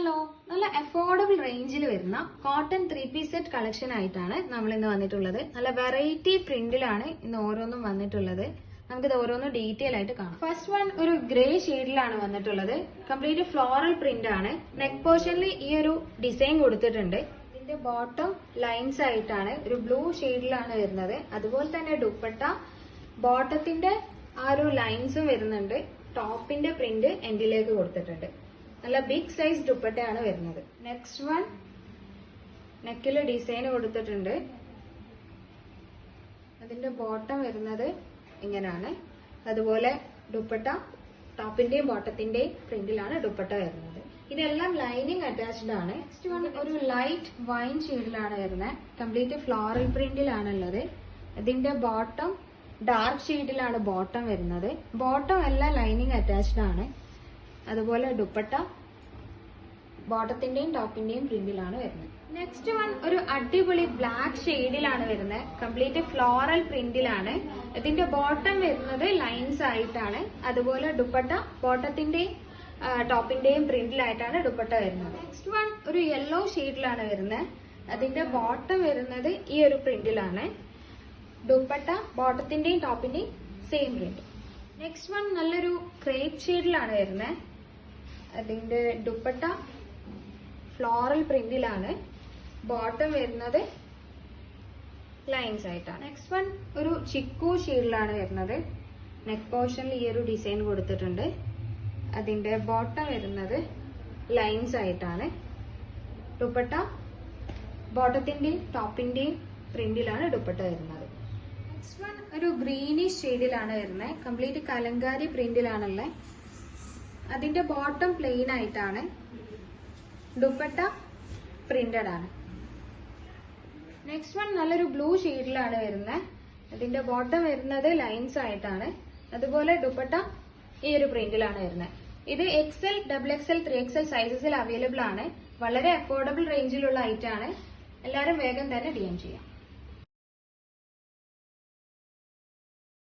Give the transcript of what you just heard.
Hello, നല്ല affordable റേഞ്ചിൽ വരുന്ന കോട്ടൺ 3-piece സെറ്റ് കളക്ഷൻ ആയിട്ടാണ് നമ്മൾ ഇന്ന് വന്നിട്ടുള്ളത്. നല്ല വെറൈറ്റി പ്രിന്റിലാണ് ഇന്ന് ഓരോന്നും വന്നിട്ടുള്ളത്. നമുക്കിത് ഓരോന്നും ഡീറ്റെയിൽ ആയിട്ട് കാണാം. ഫസ്റ്റ് വൺ ഒരു ഗ്രേ ഷെയ്ഡിലാണ് വന്നിട്ടുള്ളത്. കംപ്ലീറ്റ് ഫ്ലോറൽ പ്രിന്റ് ആണ്. നെക്ക് പോർഷനിൽ ഈ ഒരു ഡിസൈൻ കൊടുത്തിട്ടുണ്ട്. ഇതിന്റെ ബോട്ടം ലൈൻസ് ആയിട്ടാണ് ഒരു ബ്ലൂ ഷെയ്ഡിലാണ് വരുന്നത്. അതുപോലെ തന്നെ ദുപ്പട്ട ബോട്ടത്തിന്റെ ആ ഒരു ലൈൻസും വരുന്നുണ്ട്. ടോപ്പിന്റെ പ്രിന്റ് എൻഡിലേക്ക് കൊടുത്തിട്ടുണ്ട്. നല്ല ബിഗ് സൈസ് ദുപ്പട്ടയാണ് വരുന്നത്. നെക്സ്റ്റ് വൺ നെക്കില് ഡിസൈൻ കൊടുത്തിട്ടുണ്ട്. അതിന്റെ ബോട്ടം വരുന്നത് ഇങ്ങനെയാണ്. അതുപോലെ ദുപ്പട്ട ടോപ്പിന്റെയും ബോട്ടത്തിന്റെയും പ്രിന്റിലാണ് ദുപ്പട്ട വരുന്നത്. ഇതെല്ലാം ലൈനിങ് അറ്റാച്ച്ഡ് ആണ്. നെക്സ്റ്റ് വൺ ഒരു ലൈറ്റ് വൈൻ ഷെയ്ഡിലാണ് വരുന്നത്. കംപ്ലീറ്റ് ഫ്ലോറൽ പ്രിന്റിലാണുള്ളത്. ഇതിന്റെ ബോട്ടം ഡാർക്ക് ഷെയ്ഡിലാണ് ബോട്ടം വരുന്നത്. ബോട്ടം എല്ലാം ലൈനിങ് അറ്റാച്ച്ഡ് ആണ്. അതുപോലെ ദുപ്പട്ട ബോട്ടത്തിന്റെയും ടോപ്പിന്റെയും പ്രിന്റിലാണ് വരുന്നത്. നെക്സ്റ്റ് വൺ ഒരു അടിപൊളി ബ്ലാക്ക് ഷെയ്ഡിലാണ് വരുന്നത്. കംപ്ലീറ്റ് ഫ്ലോറൽ പ്രിന്റിലാണ്. ഇതിന്റെ ബോട്ടം വരുന്നത് ലൈൻസ് ആയിട്ടാണ്. അതുപോലെ ദുപ്പട്ട ബോട്ടത്തിന്റെയും ടോപ്പിന്റെയും പ്രിന്റിലായിട്ടാണ് ദുപ്പട്ട വരുന്നത്. നെക്സ്റ്റ് വൺ ഒരു യെല്ലോ ഷെയ്ഡിലാണ് വരുന്നത്. അതിന്റെ ബോട്ടം വരുന്നത് ഈ ഒരു പ്രിന്റിലാണ്. ദുപ്പട്ട ബോട്ടത്തിന്റെയും ടോപ്പിന്റെയും സെയിം പ്രിന്റ്. നെക്സ്റ്റ് വൺ നല്ലൊരു ക്രേപ്പ് ഷെയ്ഡിലാണ് വരുന്നത്. അതിന്റെ ദുപ്പട്ട ഫ്ലോറൽ പ്രിന്റിലാണ്. ബോട്ടം വരുന്നത് ലൈൻസ് ആയിട്ടാണ്. നെക്സ്റ്റ് വൺ ഒരു ചിക്കു ഷെയ്ഡിലാണ് വരുന്നത്. നെക്ക് പോർഷനിൽ ഈ ഒരു ഡിസൈൻ കൊടുത്തിട്ടുണ്ട്. അതിന്റെ ബോട്ടം വരുന്നത് ലൈൻസ് ആയിട്ടാണ്. ദുപ്പട്ട ബോട്ടത്തിന്റെയും ടോപ്പിന്റെയും പ്രിന്റിലാണ് ദുപ്പട്ട വരുന്നത്. നെക്സ്റ്റ് വൺ ഒരു ഗ്രീനിഷ് ഷെയ്ഡിലാണ് വരുന്നത്. കംപ്ലീറ്റ് കലങ്കാരി പ്രിന്റിലാണുള്ളത്. അതിന്റെ ബോട്ടം പ്ലെയിൻ ആയിട്ടാണ്. ദുപ്പട്ട പ്രിന്റഡ് ആണ്. നെക്സ്റ്റ് വൺ നല്ലൊരു ബ്ലൂ ഷെയ്ഡിലാണ് വരുന്നത്. അതിന്റെ ബോട്ടം വരുന്നത് ലൈൻസ് ആയിട്ടാണ്. അതുപോലെ ദുപ്പട്ട ഈ ഒരു പ്രിന്റിലാണ് വരുന്നത്. ഇത് XL, XXL, 3XL സൈസസിൽ അവൈലബിൾ ആണ്. വളരെ അഫോർഡബിൾ റേഞ്ചിലുള്ള ഐറ്റം ആണ്. എല്ലാവരും വേഗം തന്നെ DM ചെയ്യാം.